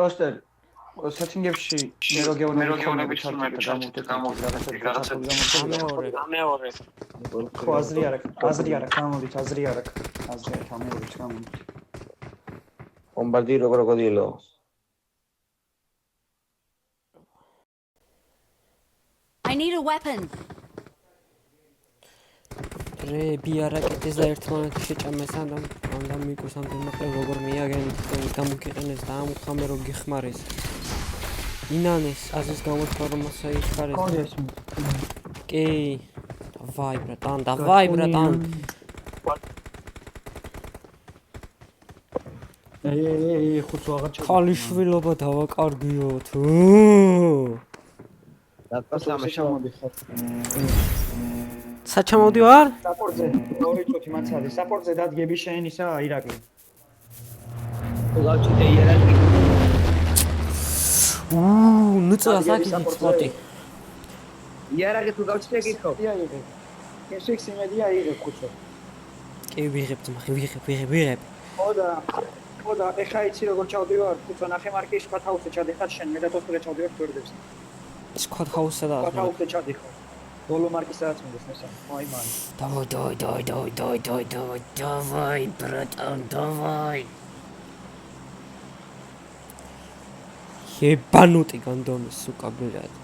Poster, სეტინგებში მე რო გეუბნები ჩარტი გამეორე. ხო აზრი არ აქვს, გამოდით, აზრი არ აქვს, გამოდით. Bombardiro crocodilo. I need a weapon. Re biaraketez და ერთმანეთში შეჭამეს და მიკოს ამ დემაყლე როგორ მიაგენით თქვენ გამოგიყენეს და ამ ხამე რო გიხმარეს. ინანეს აზრის გამოთქვა რომ საიხარეს. კონდეს. კი. Давай, братан. Эй, ხუთო აღარ ჩა. ხალიშვილობა დავაკარგიოთ. სამოდი ხო. საჩამოდი ვარ? საპორტზე, ორი წუთი მაცადი. საპორტზე დადგები შენ ისა ირაკლი. Გავჩიტე იერაკი. ნუწა საკი სპოტი. იერაკი თუ გავჩიტე გიქო. იაიღე. ესექს იმედია იღე ხუთო. კი ვიღებ ძმა, ვიღებ. ხოდა, ეხა იცი როგორ ჩავდივარ, ხუთო ნახე მარკის სხვა თავზე ჩადიხარ შენ, მე და თოსტე ჩავდივარ გვერდებს. სკოთ ჰაუსსა და სხვა თავზე ჩადიხარ. ბოლო მარკის სადაც მინდეს მესამ. აი მან. Давай, братан, давай. Ебанутый гандон, сука, блядь.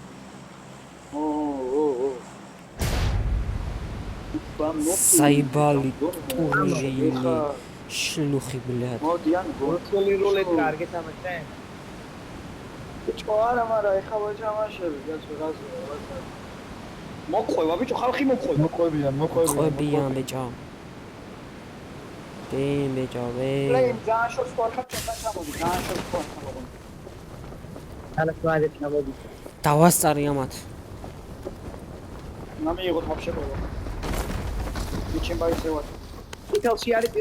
Საიბალი ტურნირი შლუხი, блядь. მოდიან გოთოლი როლეთ კარგეთ ამეთენ. ბიჭო არა, მაგრამ ეხა ვაჯამაშები, გასვეგაზო. მოყვება ბიჭო, ხალხი მოყვება. ყვებიან ბიჭო. ბიჭო, პლეინ დააშორს ხარ ჩემთან ჩამოდი, დააშორს ხარ ჩამოდი. ალა სვადეთ ჩამოდი. დავასწარი ამათ. ნამიიღოთ ვაფშე ყველა. იჩენ ბაისევად. იტალში არის